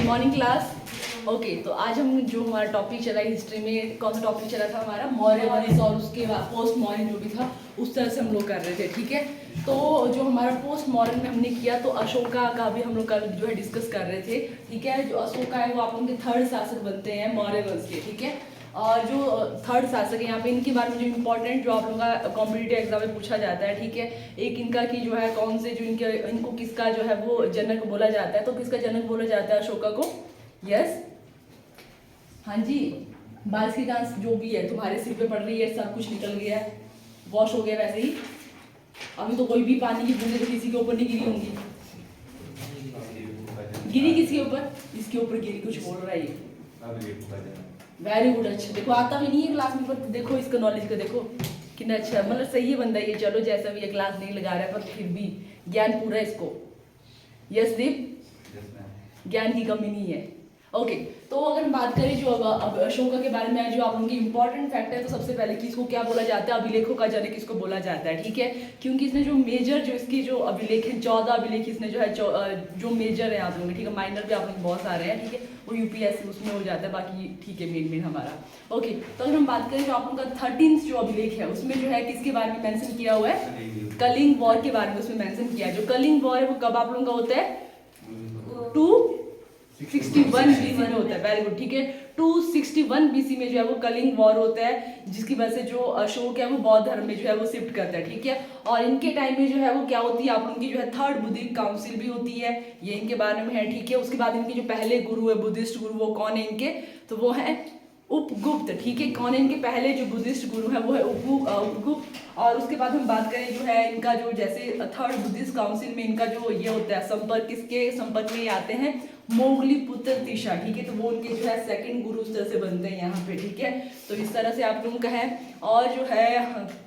Good morning class. Okay, तो आज हम जो हमारा टॉपिक चला हिस्ट्री में, कौन सा टॉपिक चला था हमारा? मौर्य वंश, और उसके बाद पोस्ट मॉडर्न जो भी था उस तरह से हम लोग कर रहे थे। ठीक है, तो जो हमारा पोस्ट मॉडर्न में हमने किया तो अशोका का भी हम लोग कल जो है डिस्कस कर रहे थे। ठीक है, जो अशोका है वो आप लोगों के थर्ड शासक बनते हैं मौर्य वंश के। ठीक है, और जो थर्ड शासक है यहाँ पे इनके बारे में जो इम्पोर्टेंट जो आप लोगों का कॉम्पिटिटिव एग्जाम में पूछा जाता है। ठीक है, एक इनका की जो है कौन से जो इनको किसका जो है वो जनक बोला जाता है, तो किसका जनक बोला जाता है अशोका को? यस, हाँ जी, बाल की डांस जो भी है तुम्हारे सिर पे पड़ रही है, सब कुछ निकल गया है, वॉश हो गया वैसे ही। अभी तो कोई भी पानी की बूंदे तो किसी के ऊपर नहीं गिरी होंगी। गिरी किसके ऊपर? इसके ऊपर गिरी, कुछ बोल रहा है। वेरी गुड, अच्छा देखो आता भी नहीं है क्लास में, पर देखो इसका नॉलेज का देखो कितना अच्छा, मतलब सही है बंदा ये। चलो जैसा भी ये क्लास नहीं लगा रहा है पर फिर भी ज्ञान पूरा है इसको। यस दीप, ज्ञान की कमी नहीं है। ओके, तो अगर हम बात करें जो अब अशोका के बारे में जो आप लोगों की इंपॉर्टेंट फैक्ट है, तो सबसे पहले कि इसको क्या बोला जाता है? अभिलेखों का जनक इसको बोला जाता है। ठीक है, क्योंकि इसने जो मेजर जो इसकी जो अभिलेख है 14 अभिलेख इसने जो है जो मेजर है आप लोगों के, ठीक है, माइनर भी आप लोग बहुत सारे हैं। ठीक है, वो यूपीएससी उसमें हो जाता है, बाकी ठीक है मेन हमारा। ओके, तो अगर हम बात करें जो आप लोगों का 13th जो अभिलेख है उसमें जो है किसके बारे में मेंशन किया हुआ है? कलिंग वॉर के बारे में उसमें मेंशन किया है। जो कलिंग वॉर है वो कब आप लोगों का होता है? 261 बीसी में होता है। वेरी गुड, ठीक है, 261 बीसी में जो है वो कलिंग वॉर होता है, जिसकी वजह से जो अशोक है वो बौद्ध धर्म में जो है वो शिफ्ट करता है। ठीक है, और इनके टाइम में जो है वो क्या होती है आप लोगों की जो है थर्ड बुद्धिस्ट काउंसिल भी होती है, ये इनके बारे में है। ठीक है, उसके बाद इनके जो पहले गुरु है बुद्धिस्ट गुरु वो कौन है इनके? तो वो है उपगुप्त। ठीक है, कौन है इनके पहले जो बुद्धिस्ट गुरु है वो है उपगुप्त। और उसके बाद हम बात करें जो है इनका जो जैसे थर्ड बुद्धिस्ट काउंसिल में इनका जो ये होता है संपर्क, किसके संपर्क में आते हैं? मोगली पुत्र तिशा। ठीक है, तो वो उनके जो है सेकंड गुरु उस तरह से बनते हैं यहाँ पे। ठीक है, तो इस तरह से आप लोगों का है। और जो है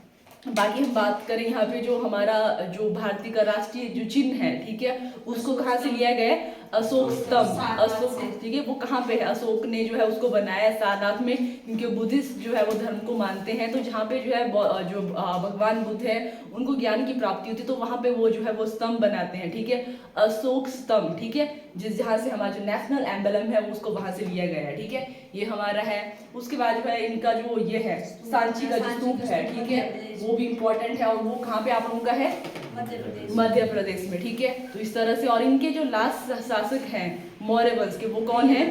बाकी हम बात करें यहाँ पे जो हमारा जो भारतीय का राष्ट्रीय जो चिन्ह है, ठीक है, उसको कहाँ से लिया गया है? अशोक स्तंभ। अशोक, ठीक है, वो कहाँ पे है? अशोक ने जो है उसको बनाया सारनाथ में, क्योंकि बुद्धिस्ट जो है वो धर्म को मानते हैं। तो जहाँ पे जो है जो भगवान बुद्ध है उनको ज्ञान की प्राप्ति होती है, तो वहाँ पे वो जो है वो स्तंभ बनाते हैं। ठीक है, अशोक स्तंभ। ठीक है, जहाँ से हमारा जो नेशनल एम्बलम है वो उसको वहाँ से लिया गया है। ठीक है, ये हमारा है। उसके बाद जो है इनका जो ये है सांची का जो स्तूप है, ठीक है, वो भी इम्पोर्टेंट है। और वो कहाँ पे आप लोगों का है? मध्य प्रदेश में। ठीक है, तो इस तरह से। और इनके जो लास्ट शासक हैं मौर्य वंश के वो कौन है?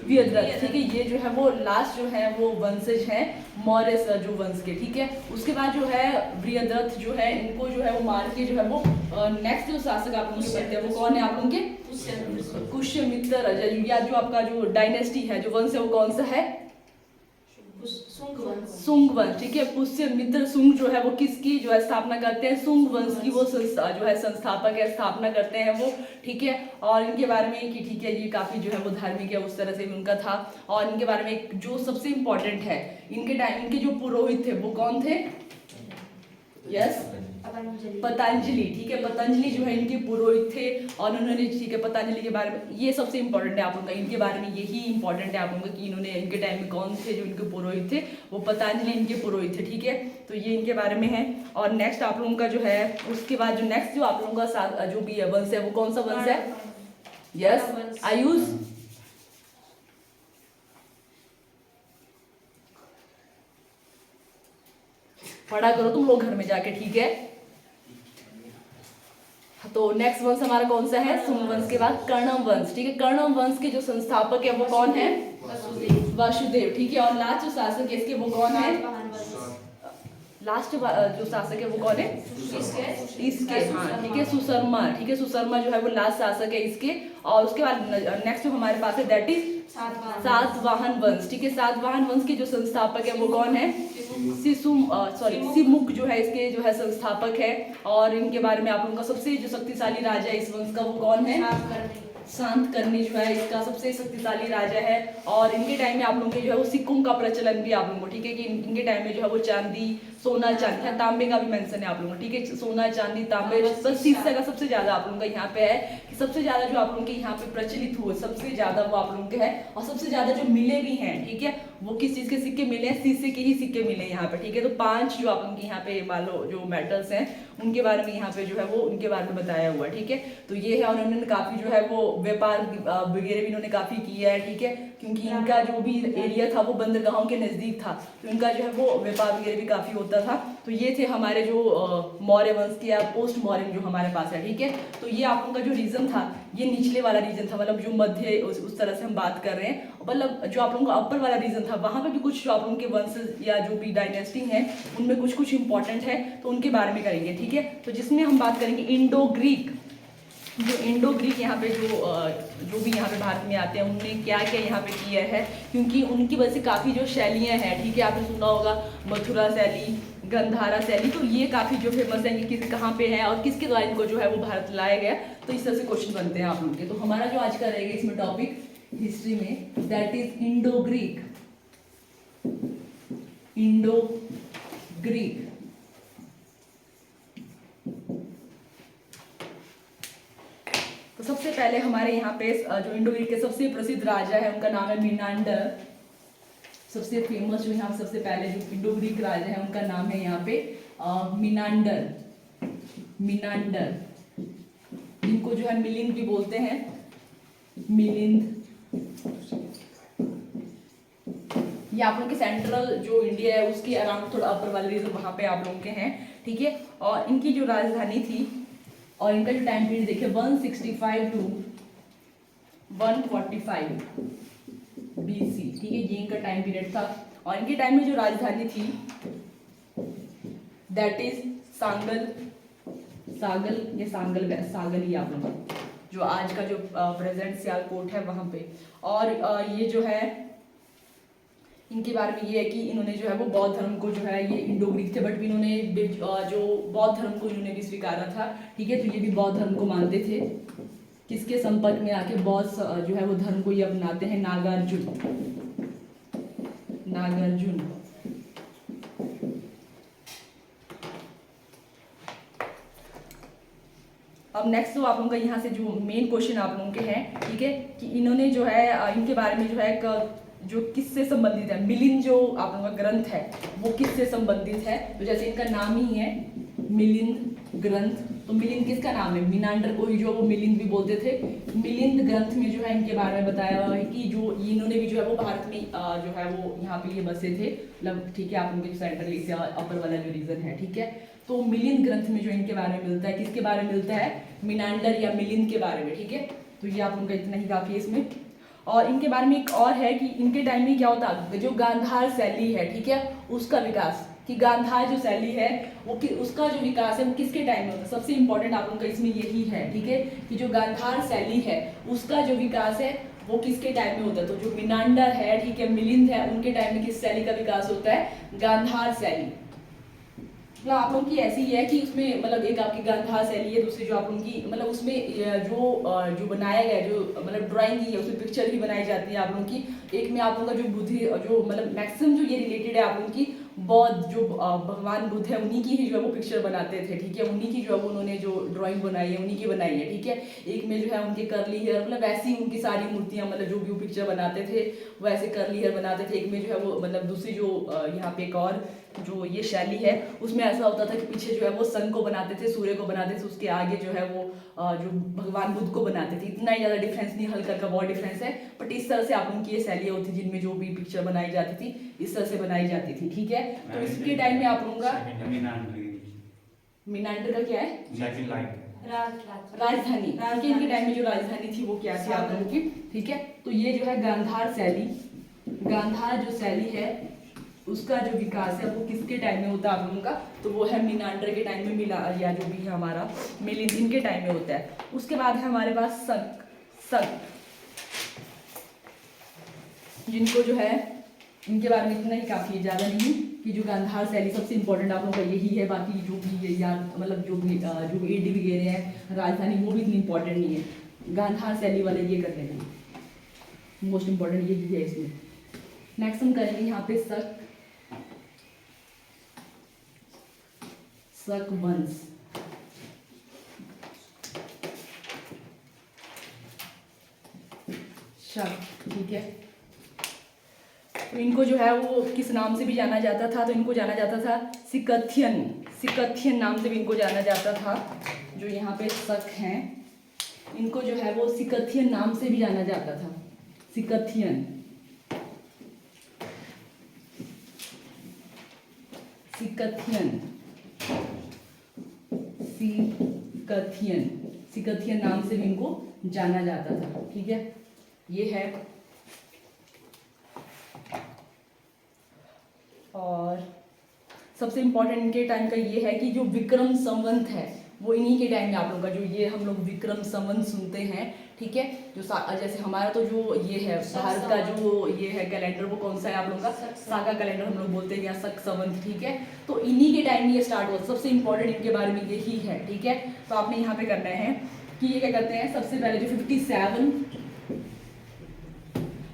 वीरद्रथ। ठीक है, ये जो है वो लास्ट जो है वो वंशज हैं मौर्य जो वंश के। ठीक है, उसके बाद जो है वीरद्रथ जो है इनको जो है वो मार के जो है वो नेक्स्ट जो शासक आप लोगों के बनते हैं वो कौन है आप लोगों के? पुष्यमित्र। या जो आपका जो डायनेस्टी है जो वंश है वो कौन सा है? सुंग वंश। ठीक है, पुष्यमित्र सुंग जो है वो किसकी जो है स्थापना करते हैं? सुंग वंश की वो जो है संस्थापक है, स्थापना करते हैं वो। ठीक है, और इनके बारे में कि ठीक है ये काफी जो है वो धार्मिक है, उस तरह से उनका था। और इनके बारे में जो सबसे इम्पोर्टेंट है इनके टाइम इनके जो पुरोहित थे वो कौन थे? यस, पतंजलि। ठीक है, पतंजलि जो है इनके पुरोहित थे। और उन्होंने, ठीक है, पतंजलि के बारे में ये सबसे इंपॉर्टेंट है आप लोगों का, इनके बारे में यही इंपॉर्टेंट है आप लोगों का कि इन्होंने इनके टाइम में कौन थे जो इनके पुरोहित थे? वो पतंजलि इनके पुरोहित थे। ठीक है, तो ये इनके बारे में है। और नेक्स्ट आप लोगों का जो है उसके बाद जो नेक्स्ट जो आप लोगों का जो भी है वंश है वो कौन सा वंश है? यस, आयुष। पढ़ा करो तुम लोग घर में जाके, ठीक है। तो नेक्स्ट वंश हमारा कौन सा है? सुंग वंश के बाद कर्णम वंश। ठीक है, कर्णम वंश के जो संस्थापक है वो कौन है? वसुदेव। ठीक है, और लास्ट जो शासक है इसके वो कौन है? लास्ट जो शासक है वो कौन है? इसके, हाँ ठीक है, सुशर्मा। ठीक है, सुशर्मा जो है वो लास्ट शासक है इसके। और उसके बाद नेक्स्ट जो हमारे पास है दैट इज सातवाहन वंश। ठीक है, सातवाहन वंश के जो संस्थापक है वो कौन है? सिमुक जो है इसके जो है संस्थापक है। और इनके बारे में आप लोगों का सबसे जो शक्तिशाली राजा इस वंश का वो कौन है? शातकर्णी जो है इसका सबसे शक्तिशाली राजा है। और इनके टाइम में आप लोगों के जो है वो सिक्कों का प्रचलन भी आप लोगों को, ठीक है, कि इनके टाइम में जो है वो चांदी सोना चांदी, यहाँ तांबे का भी मेंशन है आप लोगों का, ठीक है। सोना चांदी तांबे, बस शीशा का सबसे ज्यादा आप लोगों का यहाँ पे है कि सबसे ज्यादा जो आप लोगों के यहाँ पे प्रचलित हुए सबसे ज्यादा वो आप लोगों के है, और सबसे ज्यादा जो मिले भी हैं, ठीक है, वो किस चीज के सिक्के मिले हैं, शीशे के ही सिक्के मिले हैं यहाँ पे, ठीक है। तो 5 जो आप लोगों के यहाँ पे मान लो जो मेटल्स हैं उनके बारे में यहाँ पे जो है वो उनके बारे में बताया हुआ है, ठीक है। तो ये है, और उन्होंने काफी जो है वो व्यापार वगैरह भी इन्होंने काफी किया है, ठीक है, क्योंकि इनका जो भी एरिया था वो बंदरगाहों के नजदीक था, तो इनका जो है वो व्यापार वगैरह भी काफी होता था। तो ये थे हमारे जो मौर्य वंश के या पोस्ट मौर्य जो हमारे पास है, ठीक है। तो ये आप लोगों का जो रीजन था ये निचले वाला रीजन था, मतलब जो मध्य उस तरह से हम बात कर रहे हैं, मतलब जो आप लोगों का अपर वाला रीजन था वहां पे भी कुछ जो आप लोगों के वंश या जो भी डायनेस्टी है उनमें कुछ कुछ इंपॉर्टेंट है, तो उनके बारे में करेंगे, ठीक है। तो जिसमें हम बात करेंगे इंडो ग्रीक, जो इंडो ग्रीक यहाँ पे जो भी यहाँ पे भारत में आते हैं उनने क्या क्या यहाँ पे किया है, क्योंकि उनकी वजह से काफ़ी जो शैलियाँ हैं, ठीक है, आपने सुना होगा मथुरा शैली, गंधारा शैली, तो ये काफ़ी जो फेमस है, ये कहाँ पे है और किसके द्वारा इनको जो है वो भारत लाया गया, तो इस तरह से क्वेश्चन बनते हैं आप लोग के। तो हमारा जो आज का रहेगा इसमें टॉपिक हिस्ट्री में, that is Indo Greek, Indo Greek. तो सबसे पहले हमारे यहाँ पे जो इंडो ग्रीक के सबसे प्रसिद्ध राजा है उनका नाम है मिनांडर। सबसे फेमस जो यहाँ सबसे पहले जो इंडो ग्रीक राजा है उनका नाम है यहाँ पे मिनांडर, मिनांडर, जिनको जो है मिलिंद भी बोलते हैं, मिलिंद। ये आप लोगों के सेंट्रल जो इंडिया है उसके अराउंड थोड़ा अपर वाले रीजन वहां पे आप लोगों के हैं, ठीक है। और इनकी जो राजधानी थी और इनका जो टाइम पीरियड देखिए 165 टू 145 BC, ठीक है, ये इनका टाइम पीरियड था। और इनके टाइम में जो राजधानी थी दैट इज सांगल, सागल, ये सांगल, सागल ही आप लोग जो आज का जो प्रेजेंट सियालकोट है वहां पे। और ये जो है इनके बारे में ये है कि इन्होंने जो है वो बौद्ध धर्म को जो है, ये इंडो ग्रीक थे बट भी इन्होंने जो बौद्ध धर्म को इन्होंने भी स्वीकारा था, ठीक है। तो ये भी बौद्ध धर्म को मानते थे, किसके संपर्क में आके बौद्ध जो है वो धर्म को ये अपनाते हैं, नागार्जुन, नागार्जुन। अब नेक्स्ट तो आप लोगों का यहाँ से जो मेन क्वेश्चन आप लोगों के हैं, ठीक है, कि इन्होंने जो है इनके बारे में जो है जो किससे संबंधित है, मिलिंद जो आप लोगों का ग्रंथ है वो किससे संबंधित है, तो जैसे इनका नाम ही है मिलिंद ग्रंथ, तो मिलिंद किसका नाम है, मिनांडर को ही जो वो मिलिंद भी बोलते थे। मिलिंद ग्रंथ में जो है इनके बारे में बताया हुआ है कि जो इन्होंने भी जो है वो भारत में जो है वो यहाँ पे ये बसे थे, मतलब ठीक है, आप उनके सेंट्रल एशिया अपर वाला जो रीजन है, ठीक है। तो मिलिंद ग्रंथ में जो इनके बारे में मिलता है, किसके बारे में मिलता है, मिनांडर या मिलिंद के बारे में, ठीक है। तो ये आप उनका इतना ही काफी है इसमें। और इनके बारे में एक और है कि इनके टाइम में क्या होता, जो गांधार शैली है, ठीक है, उसका विकास, कि गांधार जो शैली है वो उसका जो विकास है वो किसके टाइम में होता है, सबसे इंपॉर्टेंट आप लोगों का इसमें यही है, ठीक है, कि जो गांधार शैली है उसका जो विकास है वो किसके टाइम में होता है, तो जो मिनांडर है, ठीक है, मिलिंद है, उनके टाइम में किस शैली का विकास होता है, गांधार शैली। मतलब आप लोगों की ऐसी है कि उसमें मतलब एक आपकी गांधार शैली है, दूसरी जो आप लोगों की मतलब उसमें जो बनाया गया जो मतलब ड्राइंग ही है उसमें पिक्चर ही बनाई जाती है आप लोगों की। एक में आप लोगों का जो बुद्धि जो मतलब मैक्सिमम जो ये रिलेटेड है आप लोगों की बौद्ध जो भगवान बुद्ध है उन्हीं की ही जो है वो पिक्चर बनाते थे, ठीक है, उन्हीं की जो है वो उन्होंने जो ड्राइंग बनाई है उन्हीं की बनाई है, ठीक है। एक में जो है उनके कर्ली हेयर, मतलब वैसी उनकी सारी मूर्तियां मतलब जो भी वो पिक्चर बनाते थे वैसे कर्ली हेयर बनाते थे। एक में जो है वो मतलब दूसरी जो यहाँ पे एक और जो ये शैली है उसमें ऐसा होता था कि पीछे जो है वो सन को बनाते थे, सूर्य को बनाते थे, उसके आगे जो है वो जो भगवान बुद्ध को बनाते थे। इतना ही ज़्यादा डिफरेंस नहीं, हल्का का बहुत डिफरेंस है, बट इस तरह से आप लोगों की ये शैलियाँ होती थी जिनमें जो भी पिक्चर बनाई जाती थी इस तरह से बनाई जाती थी, ठीक है। तो इसके टाइम में आप लोगों का मिनांडर का क्या है, राजधानी, इनके टाइम में जो राजधानी थी वो क्या थी आप लोगों की, ठीक है। तो ये जो है गांधार शैली, गांधार जो शैली है उसका जो विकास है वो किसके टाइम में होता है आप लोगों का, तो वो है मिनांडर के टाइम में, मिला या जो भी है हमारा मिलिंद, इनके टाइम में होता है। उसके बाद है हमारे पास शक, शक, जिनको जो है इनके बारे में इतना ही काफ़ी है, ज़्यादा नहीं, कि जो गांधार शैली सबसे इंपॉर्टेंट आप लोगों का यही है। बाकी जो भी ये याद मतलब जो भी एडी वगैरह है राजधानी वो भी इतनी इंपॉर्टेंट नहीं है, गांधार शैली वाले ये कर लेंगे, मोस्ट इंपॉर्टेंट यही है इसमें। नेक्स्ट हम करेंगे यहाँ पे शक, शक वंश। शक, ठीक है। तो इनको जो है वो किस नाम से भी जाना जाता था, तो इनको जाना जाता था सिकथियन। सिकथियन नाम से भी इनको जाना जाता था। जो यहाँ पे शक हैं इनको जो है वो सिकथियन नाम से भी जाना जाता था। सिकथियन, सिकथियन, सिकथियन, सिकथियन नाम से भी इनको जाना जाता था, ठीक है। ये है। और सबसे इम्पोर्टेंट इनके टाइम का ये है कि जो विक्रम संवत है वो इन्हीं के टाइम में आप लोगों का जो ये हम लोग विक्रम संवत सुनते हैं, ठीक है। जो जैसे हमारा तो जो ये है भारत का जो ये है कैलेंडर वो कौन सा है आप लोगों का, साका कैलेंडर हम लोग बोलते हैं या शक संवत, ठीक है। तो इन्हीं के टाइम में ये स्टार्ट हुआ। सबसे इम्पोर्टेंट इनके बारे में यही है, ठीक है। तो आपने यहाँ पे करना है कि ये क्या करते हैं, सबसे पहले जो 57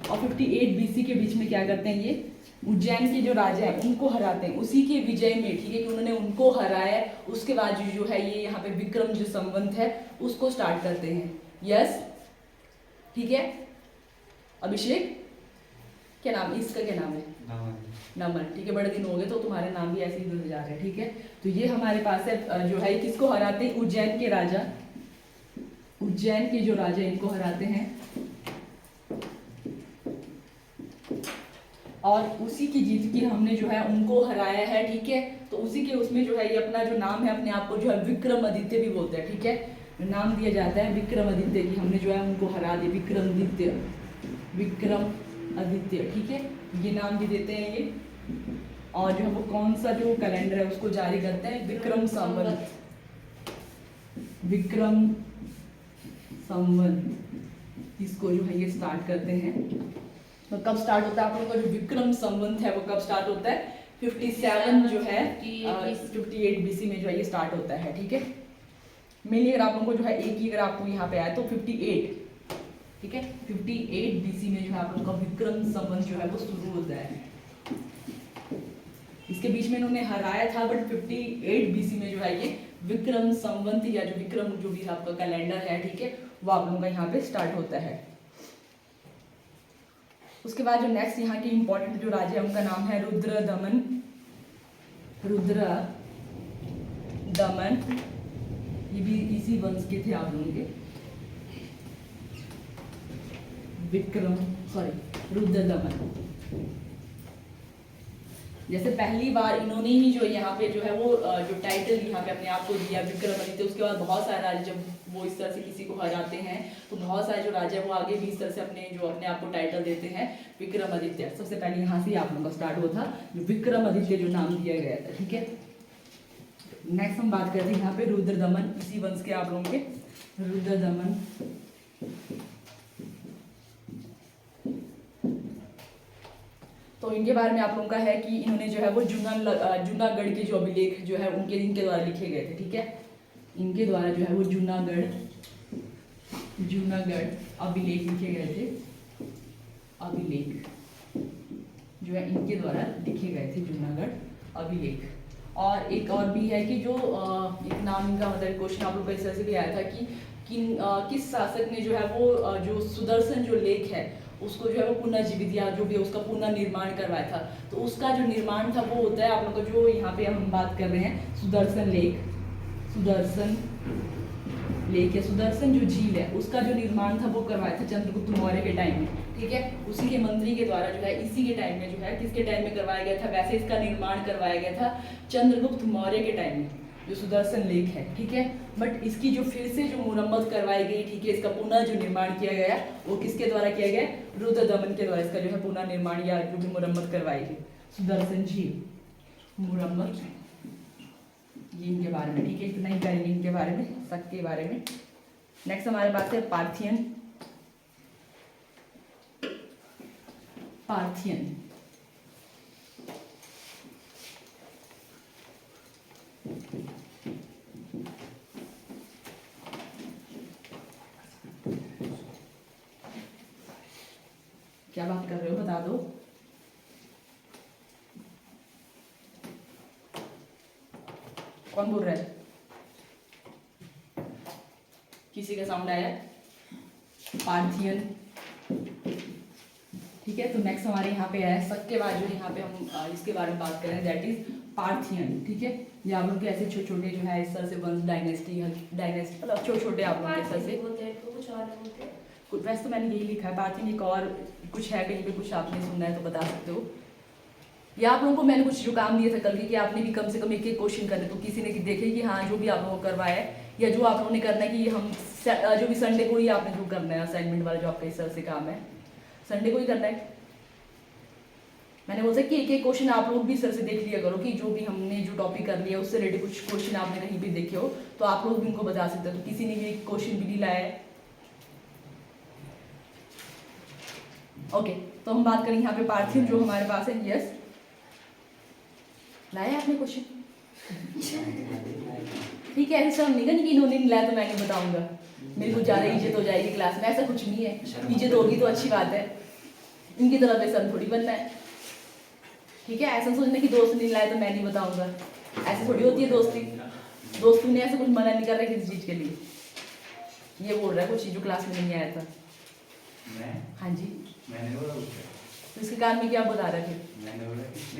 और 58 BC के बीच में क्या करते हैं, ये उज्जैन के जो राजा हैं उनको हराते हैं। उसी के विजय में, ठीक है, कि उन्होंने उनको हराया। उसके बाद जो है ये यहाँ पे विक्रम जो संवत है उसको स्टार्ट करते हैं। यस, ठीक है। अभिषेक, क्या नाम इसका, क्या नाम है? नमन, ठीक है। बड़े दिन हो गए तो तुम्हारे नाम भी ऐसे ही जुड़ जा रहे हैं, ठीक है। तो ये हमारे पास है जो है किसको हराते हैं, उज्जैन के राजा। उज्जैन के जो राजा इनको हराते हैं और उसी की जीत की हमने जो है उनको हराया है, ठीक है। तो उसी के उसमें जो है ये अपना जो नाम है अपने आप को जो है विक्रमादित्य भी बोलते हैं, ठीक है। नाम दिया जाता है विक्रमादित्य की, हमने जो है उनको हरा दिया, विक्रमादित्य, विक्रमादित्य, ठीक है। ये नाम भी देते हैं ये। और जो है वो कौन सा जो कैलेंडर है उसको जारी करते हैं, विक्रम संवत, विक्रम संवत, इसको जो है ये स्टार्ट करते हैं। तो कब स्टार्ट होता है आप लोगों का जो विक्रम संवत है वो कब स्टार्ट होता है, 57 जो है 58 BC में जो है ये स्टार्ट होता है, ठीक है। मेनली अगर आप लोगों को जो है एक ही अगर आपको यहाँ पे आया तो 58, ठीक है, 58 BC में जो है आप लोगों का विक्रम संवत जो है वो शुरू होता है। इसके बीच में इन्होंने हराया था, बट 58 BC में जो है ये विक्रम संवत या जो विक्रम जो भी आपका कैलेंडर है, ठीक है, वो आप लोगों का यहाँ पे स्टार्ट होता है। उसके बाद जो नेक्स्ट यहाँ के इंपॉर्टेंट जो राजा है उनका नाम है रुद्रदमन। रुद्रदमन, ये भी इसी वंश के थे आप लोगों के, रुद्रदमन। जैसे पहली बार इन्होंने ही जो यहाँ पे जो है वो जो टाइटल यहाँ पे अपने आप को दिया विक्रमादित्य, उसके बाद बहुत सारे राजा जब वो इस तरह से किसी को हराते हैं तो बहुत सारे जो राजा वो आगे भी इस तरह से अपने आप को टाइटल देते हैं विक्रमादित्य। सबसे पहले यहाँ से आप लोगों का स्टार्ट हुआ था जो विक्रमादित्य जो नाम दिया गया था, ठीक है। नेक्स्ट हम बात करते हैं यहाँ पे रुद्रदमन, इसी वंश के आप लोगों के रुद्रदमन। तो इनके बारे में आप लोगों का है कि इन्होंने जो है वो जूनागढ़ के जो अभिलेख जो है इनके द्वारा लिखे गए थे, ठीक है। इनके द्वारा जो है वो जूनागढ़ अभिलेख लिखे गए थे, अभिलेख जो है इनके द्वारा लिखे गए थे, जूनागढ़ अभिलेख। और एक और भी है कि जो एक नाम इनका मतलब क्वेश्चन आप लोग को इस तरह से भी आया था कि किस शासक ने जो है वो जो सुदर्शन जो लेख है उसको जो है वो पुनर्जीवित या जो भी उसका पुनर्निर्माण करवाया था। तो उसका जो निर्माण था वो होता है आप लोग को जो यहाँ पे हम बात कर रहे हैं सुदर्शन लेक, सुदर्शन लेक या सुदर्शन जो झील है उसका जो निर्माण था वो करवाया था चंद्रगुप्त मौर्य के टाइम में, ठीक है। उसी के मंत्री के द्वारा जो है इसी के टाइम में जो है किसके टाइम में करवाया गया था, वैसे इसका निर्माण करवाया गया था चंद्रगुप्त मौर्य के टाइम में जो सुदर्शन लेक है, ठीक है। बट इसकी जो फिर से जो मुरम्मत करवाई गई, ठीक है, इसका पुनः जो निर्माण किया गया वो किसके द्वारा किया गया, रुद्रदमन के द्वारा इसका जो है पुनः निर्माण या जो भी मुरम्मत करवाई गई सुदर्शन झील मुरम्मत, ये इनके बारे में, ठीक है। इतना ही करेंगे इनके बारे में, शक के बारे में। नेक्स्ट हमारे पास है पार्थियन। पार्थियन क्या बात कर रहे हो, बता दो। कौन बोल रहा है? किसी का साउंड आया? पार्थियन। ठीक है, तो नेक्स्ट हमारे यहाँ पे है शक के बाद जो यहाँ पे हम इसके बारे में बात करें, दैट इज पार्थियन। ठीक है, ये आप लोग के ऐसे छोटे छोटे जो है इस तरह से वंश डायनेस्टी मतलब छोटे छोटे आप लोग इस तरह से कुछ, वैसे तो मैंने यही लिखा है पार्थियन। एक और कुछ है कहीं पे, कुछ आपने सुनना है तो बता सकते हो। या आप लोगों को मैंने कुछ जो काम दिए थे कल के कि आपने भी कम से कम एक एक क्वेश्चन करने, तो किसी ने देखे कि हाँ जो भी आप लोगों को करवाया है या जो आप लोगों ने करना है कि हम जो भी संडे को ही आपने जो करना है असाइनमेंट वाला जो आपका इस तरह से काम है संडे को ही करना है। मैंने बोला कि एक एक क्वेश्चन आप लोग भी सर से देख लिया करो कि जो भी हमने जो टॉपिक कर लिया उससे रिलेटेड कुछ क्वेश्चन आपने कहीं भी देखे हो तो आप लोग भी उनको बता सकते हो। तो किसी ने भी एक क्वेश्चन भी नहीं लाया है। ओके, तो हम बात करेंगे यहाँ पे पार्थियन जो हमारे पास है। यस, लाया आपने क्वेश्चन? ठीक है, ऐसे सब नहीं कि इन्होंने नहीं लाया तो मैं नहीं बताऊंगा, मेरी कुछ ज़्यादा इज्जत हो जाएगी क्लास में। ऐसा कुछ नहीं है, इज्जत होगी तो अच्छी बात है, इनकी तरफ ऐसा थोड़ी बनना है। ठीक है, ऐसा सोचने की दोस्त नहीं लाए तो मैं नहीं बताऊंगा, ऐसे थोड़ी होती है दोस्ती। दोस्ती ने ऐसा कुछ मना नहीं कर रहा है किसी चीज़ के लिए। ये बोल रहा है कुछ चीज़ जो क्लास में नहीं आया था। हाँ जी, मैंने बोला तो इसके कारण में क्या बता रहा है?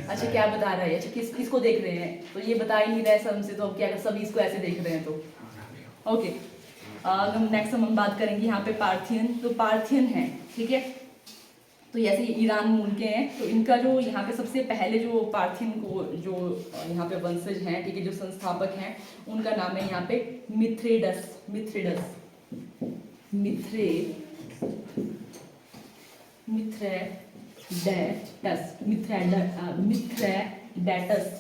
अच्छा, क्या बता रहा है? अच्छा, किसको देख रहे हैं? तो ये बता ही नहीं रहे हमसे, तो अब क्या कर, सभी इसको ऐसे देख रहे हैं। तो ओके, नेक्स्ट हम बात करेंगे यहाँ पे पार्थियन। तो पार्थियन है, ठीक है, तो जैसे ईरान मूल के हैं, तो इनका जो यहाँ पे सबसे पहले जो पार्थियन को जो यहाँ पे वंशज हैं, ठीक है, जो संस्थापक हैं, उनका नाम है यहाँ पे मिथ्रेडस। मिथ्रेडेटस।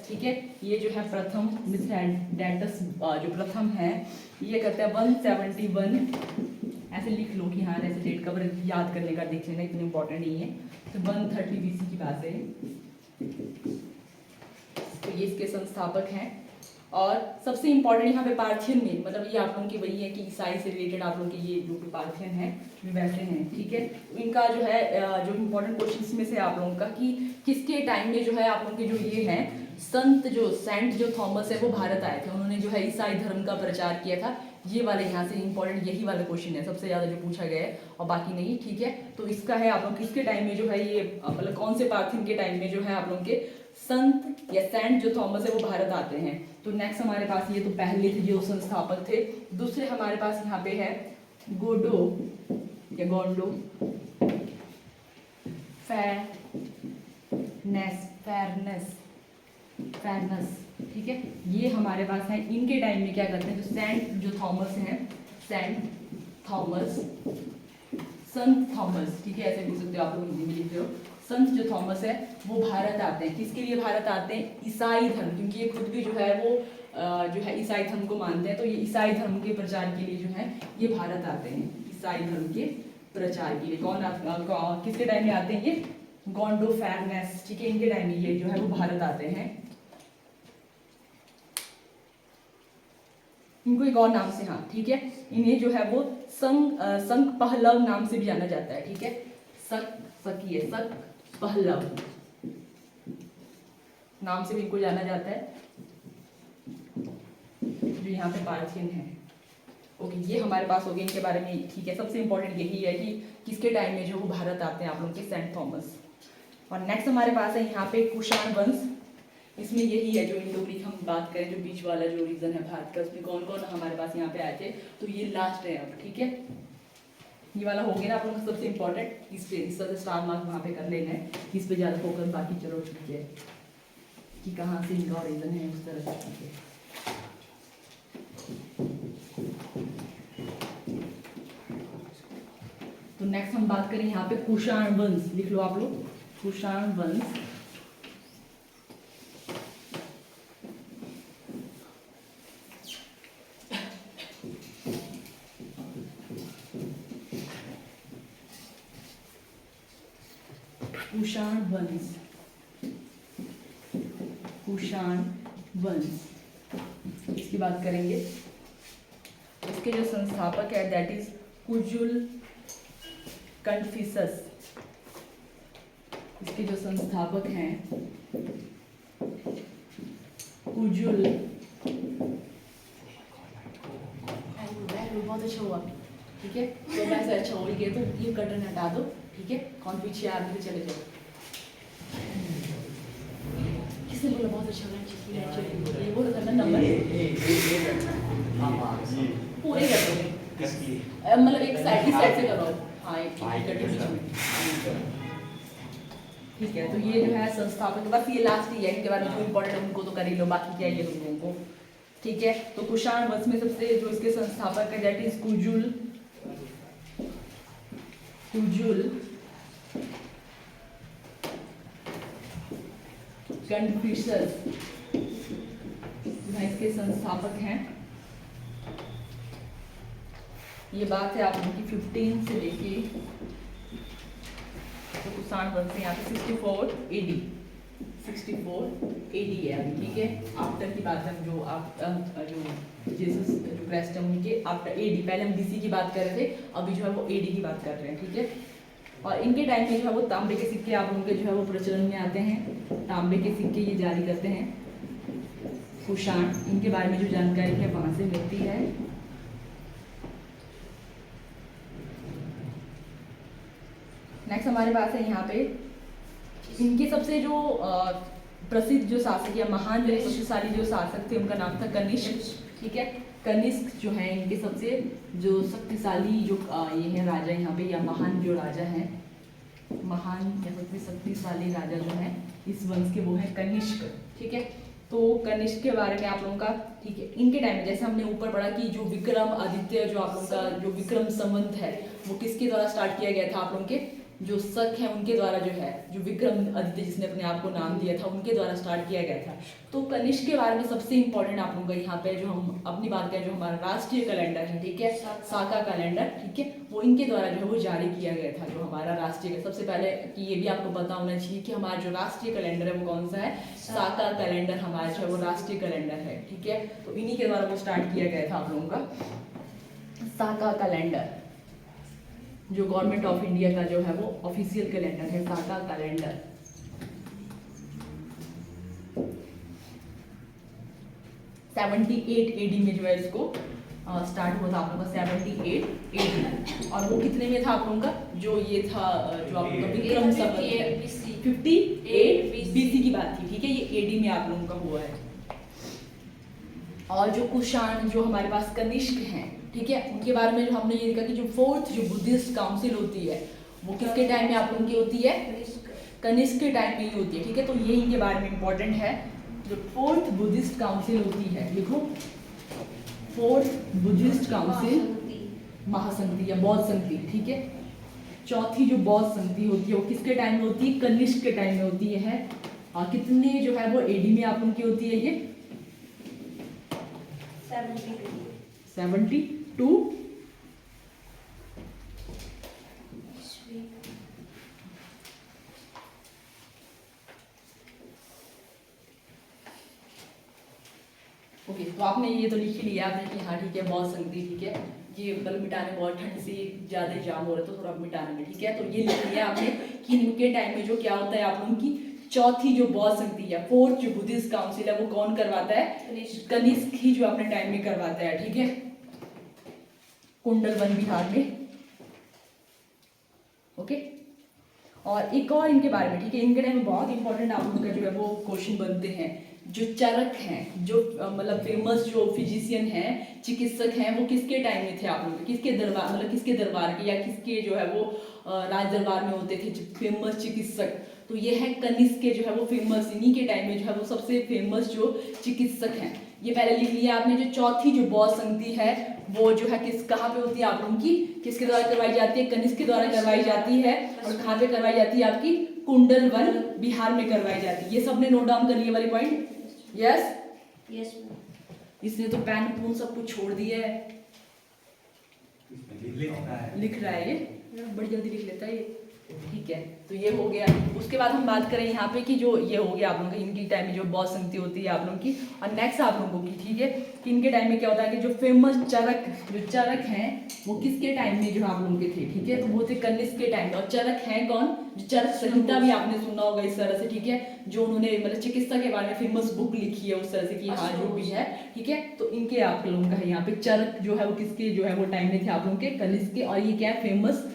ठीक है, ये जो है प्रथम मिथ्रेडेटस जो प्रथम है, ये करते हैं 171। ऐसे लिख लो कि हाँ ऐसे डेट कवर याद करने का देख लेना, इतना इंपॉर्टेंट नहीं है। तो 130 BC की बात है। तो ये इसके संस्थापक हैं। और सबसे इम्पोर्टेंट यहाँ पे पार्थियन में, मतलब ये आप लोगों की वही है कि ईसाई से रिलेटेड आप लोगों के ये जो पार्थियन है ये वैसे हैं। ठीक है, इनका जो है जो इम्पोर्टेंट क्वेश्चन में से आप लोगों का कि किसके टाइम में जो है आप लोगों के जो ये हैं संत जो सेंट जो थॉमस है वो भारत आए थे, उन्होंने जो है ईसाई धर्म का प्रचार किया था। ये वाले यहाँ से इंपॉर्टेंट यही वाला क्वेश्चन है सबसे ज़्यादा जो पूछा गया है, और बाकी नहीं। ठीक है, तो इसका है आप लोग किसके टाइम में जो है ये, मतलब कौन से पार्थियन के टाइम में जो है आप लोग के संत या सेंट जो थॉमस है वो भारत आते हैं। तो नेक्स्ट हमारे पास ये तो पहले थे जो संस्थापक थे। दूसरे हमारे पास यहाँ पे है गोंडो या गोंडो फेरनस। ठीक है, ये हमारे पास है। इनके टाइम में क्या करते हैं, जो सेंट जो थॉमस हैं, संत थॉमस, ठीक है, ऐसे लिख सकते हो आप लोग, हिंदी में लिखते हो। संत जो थॉमस है वो भारत आते हैं। किसके लिए भारत आते हैं? ईसाई धर्म, क्योंकि ये खुद भी जो है वो जो है ईसाई धर्म को मानते हैं। तो ये ईसाई धर्म के प्रचार के लिए जो है ये भारत आते हैं, ईसाई धर्म के प्रचार के लिए। किसके टाइम में आते हैं ये? गोंडो फेरनेस। ठीक है, इनके टाइम में ये जो है वो भारत आते हैं। इनको एक और नाम से, हाँ ठीक है, इन्हें जो है वो संघ पहलव नाम से भी जाना जाता है। ठीक है, संघ पहलव नाम से भी इनको जाना जाता है, जो यहाँ पे पार्थियन है। ओके, ये हमारे पास हो गया इनके बारे में। ठीक है, सबसे इंपॉर्टेंट यही है कि किसके टाइम में जो वो भारत आते हैं आप लोगों के, सेंट थॉमस। और नेक्स्ट हमारे पास है यहाँ पे कुषाण वंश। इसमें यही है जो इंडो ग्रीक हम बात करें, जो बीच वाला जो रीजन है भारत का, उसमें कौन कौन हमारे पास यहाँ पे आए थे। तो ये लास्ट है अब। ठीक है, ये वाला हो गया ना आप लोगों का सबसे इंपॉर्टेंट। इस पे इस तरह से स्टार मार्क वहाँ पे कर लेना है, इस पे ज़्यादा फोकस। बाकी चलो ठीक है कि कहाँ से इनका रीजन है उस तरह से। तो नेक्स्ट हम बात करें यहाँ पे कुषाण वंश। लिख लो आप लोग, कुषाण वंश। कुषाण वंश इसकी बात करेंगे। इसके जो संस्थापक है दैट इज कुजुल कन्फ्यूशस। इसके जो संस्थापक हैं कुजुल बहुत अच्छा हुआ, ठीक है। तो वैसे अच्छा हो गया, तो ये कर्टन हटा दो, ठीक है। कौन पीछे आप भी चले जाओ। किसने बोला बहुत अच्छा लगा? ये बोला था ना नंबर पूरे कर दो, मतलब एक साइड से करो। हाँ, एक कटिंग बीच में, ठीक है। तो ये जो है संस्थापक, बस ये लास्ट ही है, इनके बारे में जो इम्पोर्टेंट है उनको तो कर ही लो, बाकी क्या ये लोगों को, ठीक है। तो कुषाण वंश में सबसे जो इसके संस्थापक है दैट इज कुजुल कंफूशियस, इसके संस्थापक हैं। ये बात है आप उनकी 15 से लेके, तो कुषाण वंश से यहाँ पे 64 AD है अभी, ठीक है। आफ्टर की बात है, जो आप जो जीसस जो क्राइस्ट है उनके आफ्टर AD, पहले हम BC की बात कर रहे थे, अभी जो है वो AD की बात कर रहे हैं, ठीक है। और इनके टाइम में जो है वो तांबे के सिक्के आप उनके जो है वो प्रचलन में आते हैं, तांबे के सिक्के ये जारी करते हैं कुषाण। इनके बारे में जो जानकारी है वहां से मिलती है। नेक्स्ट हमारे पास है यहाँ पे इनके सबसे जो प्रसिद्ध जो शासक या महान जो शक्तिशाली जो शासक थे, उनका नाम था कनिष्क, ठीक है। कनिष्क जो है इनके सबसे जो शक्तिशाली जो ये है राजा यहाँ पे, या महान जो राजा है, महान या सबसे शक्तिशाली राजा जो है इस वंश के, वो है कनिष्क, ठीक है। तो कनिष्क के बारे में आप लोगों का, ठीक है, इनके टाइम में जैसे हमने ऊपर पढ़ा कि जो विक्रम आदित्य जो आप लोगों का जो विक्रम संवत है वो किसके द्वारा स्टार्ट किया गया था, आप लोगों के जो शक है उनके द्वारा जो है, जो विक्रम आदित्य जिसने अपने आप को नाम दिया था उनके द्वारा स्टार्ट किया गया था। तो कनिष्क के बारे में सबसे इंपॉर्टेंट आप लोगों का यहाँ पे जो हम अपनी बात करें, जो हमारा राष्ट्रीय कैलेंडर है, ठीक है, साका कैलेंडर, ठीक है, वो इनके द्वारा जो है वो जारी किया गया था। जो हमारा राष्ट्रीय, सबसे पहले कि ये भी आपको पता होना चाहिए कि हमारा जो राष्ट्रीय कैलेंडर है वो कौन सा है, साका कैलेंडर हमारा जो है वो राष्ट्रीय कैलेंडर है, ठीक है। तो इन्हीं के द्वारा वो स्टार्ट किया गया था आप लोगों का साका कैलेंडर, जो गवर्नमेंट ऑफ इंडिया का जो है वो ऑफिशियल कैलेंडर है साका कैलेंडर। सेवेंटी 78 AD में जो है इसको स्टार्ट हुआ था आप लोगों का, 78 AD। और वो कितने में था आप लोगों का, जो ये था जो आप लोगों का विक्रम संवत 58 BC की बात थी, ठीक है। ये AD में आप लोगों का हुआ है। और जो कुषाण जो हमारे पास कनिष्क हैं, ठीक है, उनके बारे में जो हमने ये देखा कि जो 4th जो बुद्धिस्ट काउंसिल होती है वो किसके टाइम में आप लोगों की होती है, कनिष्क के टाइम में ही होती है, ठीक है। तो ये इनके बारे में इंपॉर्टेंट है। जो 4th बुद्धिस्ट काउंसिल होती है, लिखो 4th बुद्धिस्ट काउंसिल, महासंधि या बौद्ध संधि, ठीक है। चौथी जो बौद्ध संधि होती है वो किसके टाइम में होती है, कनिष्क के टाइम में होती है। और कितने जो है वो AD में आप लोगों की होती है, ये 72 ओके। तो आपने ये तो लिख ही लिया आपने कि हाँ ठीक है बौद्ध संधि, ठीक है, ये बल्ब मिटाने बहुत ठंड से ज़्यादा जाम हो रहा है तो थोड़ा मिटाने में, ठीक है। तो ये लिख लिया आपने कि इनके टाइम में जो क्या होता है आप लोगों की चौथी जो बौद्ध संधि है, 4th जो बुद्धिस्ट काउंसिल है वो कौन करवाता है, कनिष्क ही जो अपने टाइम में करवाता है, ठीक है, कुंडल वन बिहार में, ओके। और एक और इनके बारे में, ठीक है, इनके टाइम में बहुत इंपॉर्टेंट आप लोगों का जो है वो क्वेश्चन बनते हैं। जो चरक हैं, जो मतलब फेमस जो फिजिशियन हैं, चिकित्सक हैं, वो किसके टाइम में थे आप लोग, किसके दरबार, मतलब किसके दरबार के या किसके जो है वो राज दरबार में होते थे फेमस चिकित्सक। तो ये है कनिष्क के जो है वो फेमस, इन्हीं के टाइम में जो है वो सबसे फेमस जो चिकित्सक हैं। ये पहले लिख लिया आपने। जो चौथी जो बौद्ध संधि है वो जो है किस कहाँ पे होती है आप लोगों की, किसके द्वारा करवाई जाती है, कनिष्क के द्वारा करवाई जाती है। और कहाँ पे करवाई जाती है आपकी, कुंडल वन बिहार में करवाई जाती है। ये सबने नोट डाउन कर लिया वाली पॉइंट, यस यस। इसने तो पेन पून सब कुछ छोड़ दिया है, लिख रहा है ये बड़ी जल्दी लिख लेता है ये। ठीक है, तो ये हो गया। उसके बाद हम बात करें यहाँ पे कि जो ये हो गया आप लोगों का इनकी टाइम में जो बौद्ध संगति होती है आप लोगों की। और नेक्स्ट आप लोगों की, ठीक है, कि इनके टाइम में क्या होता है कि जो फेमस चरक हैं वो किसके टाइम में जो आप लोगों के थे, ठीक है, तो वो थे कनिष्क के टाइम में। और चरक हैं कौन, जो चरक संहिता भी आपने सुना होगा इस तरह से, ठीक है, जो उन्होंने मतलब चिकित्सा के बारे में फेमस बुक लिखी है उस तरह से कि हाँ जो भी है, ठीक है, तो इनके आप लोगों का है यहाँ पे चरक जो है वो किसके जो है वो टाइम में थे आप लोगों के, कनिष्क के। और ये क्या है, फेमस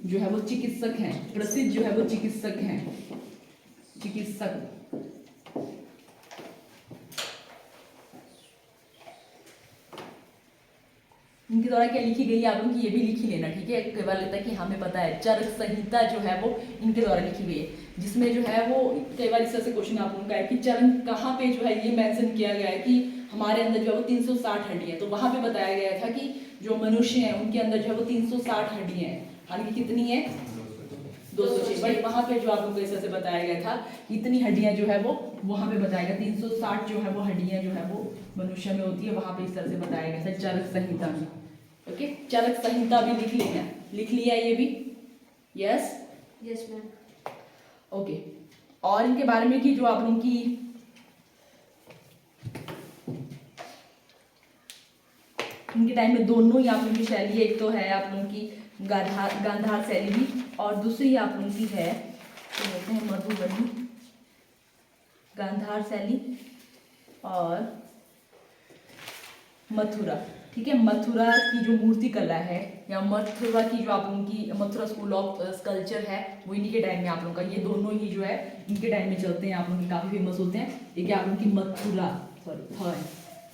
जो है वो चिकित्सक हैं, प्रसिद्ध जो है वो चिकित्सक हैं, चिकित्सक। इनके द्वारा क्या लिखी गई है आप लोगों की, ये भी लिखी लेना, ठीक है, कई बार लगता है कि हमें पता है। चरक संहिता जो है वो इनके द्वारा लिखी गई है, जिसमें जो है वो कई बार इस तरह से क्वेश्चन आप लोगों का है कि चरक कहाँ पे जो है ये मेंशन किया गया है कि हमारे अंदर जो है वो 360 हड्डियां है। तो वहां पे बताया गया था कि जो मनुष्य है उनके अंदर जो है वो 360 हड्डियां हैं, हालांकि कितनी है 206, बट वहां पे जो आप लोगों को इस तरह से बताया गया था इतनी हड्डियां जो है वो वहां पे बताया गया 360 जो है वो हड्डियां जो है वो मनुष्य में होती है, वहां पे इस तरह से बताया गया था चरक संहिता में। ओके, चरक संहिता भी लिख लेना, लिख लिया ये भी, यस यस मैम। ओके, और इनके बारे में कि जो आप लोगों की इनके टाइम में दोनों ही आप लोगों की शैली है, एक तो है आप लोगों की गांधार शैली भी, और दूसरी आप लोगों की है तो कहते हैं मधुबनी गांधार शैली और मथुरा, ठीक है। मथुरा की जो मूर्ति कला है या मथुरा की जो आप लोगों की मथुरा स्कूल ऑफ स्कल्पचर है वो इन्हीं के टाइम में आप लोगों का, ये दोनों ही जो है इनके टाइम में चलते हैं, आप लोगों के काफ़ी फेमस होते हैं। एक आप लोगों की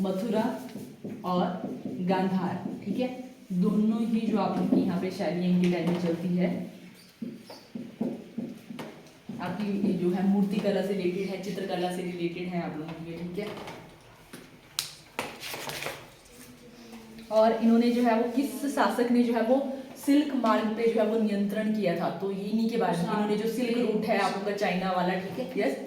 मथुरा और गांधार, ठीक है, दोनों ही जो आप लोगों की यहाँ पे शैली इनके टाइम में चलती है। आपकी जो है मूर्ति कला से रिलेटेड है, चित्रकला से रिलेटेड है आप लोगों की, ठीक है। और इन्होंने जो है वो किस शासक ने जो है वो सिल्क मार्ग पे जो है वो नियंत्रण किया था, तो इन्हीं के बारे में इन्होंने जो सिल्क रूट है आप लोगों का चाइना वाला, ठीक है, यस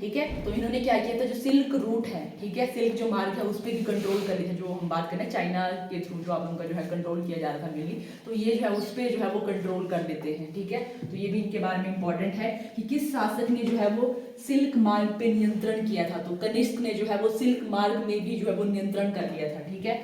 ठीक है, तो इन्होंने क्या किया था जो सिल्क रूट है, ठीक है, सिल्क जो मार्ग है उस पर भी कंट्रोल कर लिया था। जो हम बात करें चाइना के थ्रू जो आप लोगों का जो है कंट्रोल किया जा रहा था मेनली, तो ये जो है उस पर जो है वो कंट्रोल कर लेते हैं, ठीक है। तो ये भी इनके बारे में इंपॉर्टेंट है कि किस शासक ने जो है वो सिल्क मार्ग पे नियंत्रण किया था, तो कनिष्क ने जो है वो सिल्क मार्ग में भी जो है वो नियंत्रण कर लिया था, ठीक है।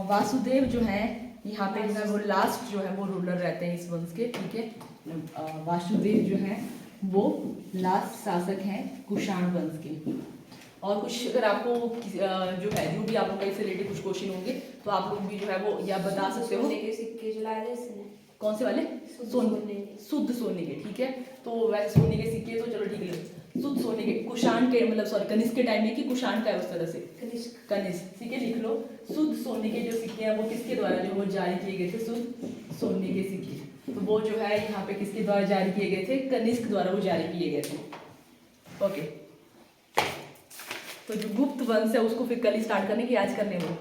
वासुदेव जो है यहाँ पे जो है वो लास्ट जो है वो रूलर रहते हैं इस वंश के, ठीक है। वासुदेव जो है वो लास्ट शासक हैं कुषाण वंश के। और कुछ अगर आपको जो है जो भी आप लोग इससे रिलेटेड कुछ क्वेश्चन होंगे तो आप लोग भी जो है वो या बता सकते हो। सिक्के जो लाए थे इसने, कौन से वाले? शुद्ध सोने के, ठीक है। तो वैसे सोने के सिक्के तो चलो ठीक है, शुद्ध सोने के कुषाण के मतलब सॉरी कनिष्क के टाइम में कि कुषाण का है उस तरह से कनिष्क, ठीक है, लिख लो। शुद्ध सोने के जो सिक्के हैं वो किसके द्वारा जो वो जारी किए गए थे, शुद्ध सोने के सिक्के, तो वो जो है यहाँ पे किसके द्वारा जारी किए गए थे, कनिष्क द्वारा वो जारी किए गए थे। ओके, तो जो गुप्त वंश है उसको फिर कल ही स्टार्ट करने की, आज करने वो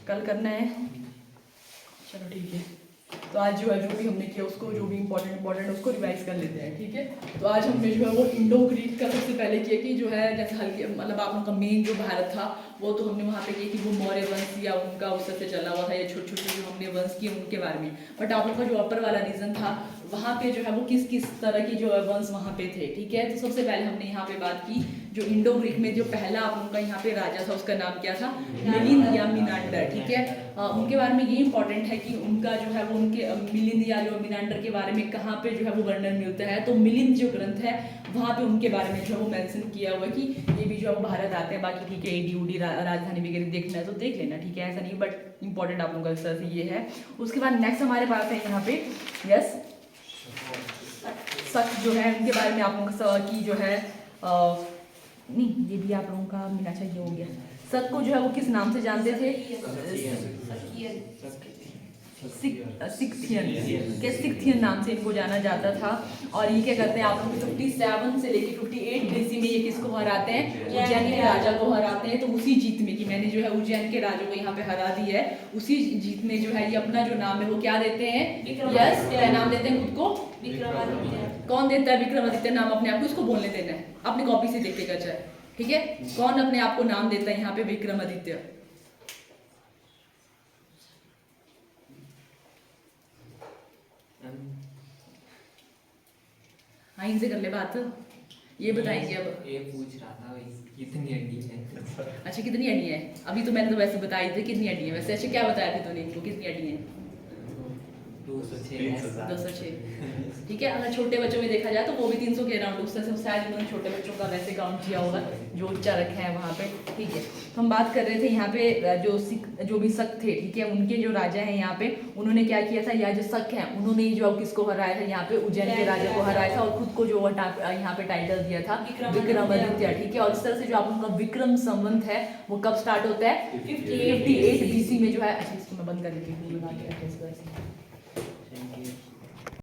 कल करना है, चलो ठीक है। तो आज जो है जो भी हमने किया उसको जो भी इंपॉर्टेंट उसको रिवाइज कर लेते हैं, ठीक है। तो आज हमने जो है वो इंडो ग्रीक का सबसे पहले किया कि जो है जैसे हल्के मतलब आप लोगों का मेन जो भारत था वो तो हमने वहाँ पे किया कि वो मौर्य वंश या उनका उस से चला हुआ था या छोटे छोटे जो हमने वंश किए उनके बारे में। बट आप लोगों का जो अपर वाला रीजन था वहाँ पे जो है वो किस किस तरह की जो वंश वहाँ पे थे, ठीक है। तो सबसे पहले हमने यहाँ पे बात की जो इंडो ग्रीक में जो पहला आप लोगों का यहाँ पे राजा था उसका नाम क्या था, मिलिंद या मिनांडर, ठीक है। उनके बारे में ये इंपॉर्टेंट है कि उनका जो है वो उनके मिलिंद या जो मिनांडर के बारे में कहाँ पे जो है वो वर्णन मिलता है, तो मिलिंद जो ग्रंथ है वहाँ पे उनके बारे में जो है वो मेंशन किया हुआ कि ये भी जो है वो भारत आते हैं। बाकी ठीक है एडी उडी राजधानी वगैरह देखना है तो देख लेना, ठीक है, ऐसा नहीं, बट इंपॉर्टेंट आप लोगों का इस तरह से ये है। उसके बाद नेक्स्ट हमारे पास है यहाँ पे यस शक जो है उनके बारे में आप लोगों की जो है नहीं ये भी आप लोगों का मिलना चाहिए हो गया। शक को जो है वो किस नाम से जानते थे, सिक्थियन नाम से इनको जाना जाता था। और ये क्या करते हैं आप लोग 57 से लेके 58 BC में ये किसको हराते हैं, उज्जैन के राजा को हराते हैं। तो उसी जीत में कि कि मैंने जो है उज्जैन के राजा को यहाँ पे हरा दिया है, उसी जीत में जो है ये अपना जो नाम है वो क्या देते हैं? यस, क्या नाम देते हैं खुद को? विक्रमादित्य। कौन देता है विक्रमादित्य नाम अपने आप को? इसको बोलने देना है, अपनी कॉपी से देख के कर चाहे, ठीक है? कौन अपने आप को नाम देता है यहाँ पे विक्रमादित्य? हाँ, इनसे कर ले बात, ये बताएंगे अब। ये पूछ रहा था भाई कितनी हड्डी है। अच्छा, कितनी हड्डी है? अभी तो मैंने तो वैसे बताई थी कितनी हड्डी है वैसे। अच्छा, क्या बताया था तूने इनको कितनी हड्डी है? 206 206, ठीक है। अगर छोटे बच्चों में देखा जाए तो वो भी 300 के अराउंड, उससे शायद उन्होंने छोटे बच्चों का वैसे काउंट किया होगा जो उच्चा रखे हैं वहाँ पे, ठीक है। तो हम बात कर रहे थे यहाँ पे जो भी शक थे, ठीक है, उनके जो राजा हैं यहाँ पे, उन्होंने क्या किया था, या जो शक हैं उन्होंने जो किसको हराया था यहाँ पे, उज्जैन के राजा को हराया था और खुद को जो यहाँ पे टाइटल दिया था विक्रमादित्य, ठीक है। और इस तरह से जो आप उनका विक्रम संवत है वो कब स्टार्ट होता है? 58 BC में जो है। अच्छा, इसको मैं बंद कर देती हूँ। Thank you.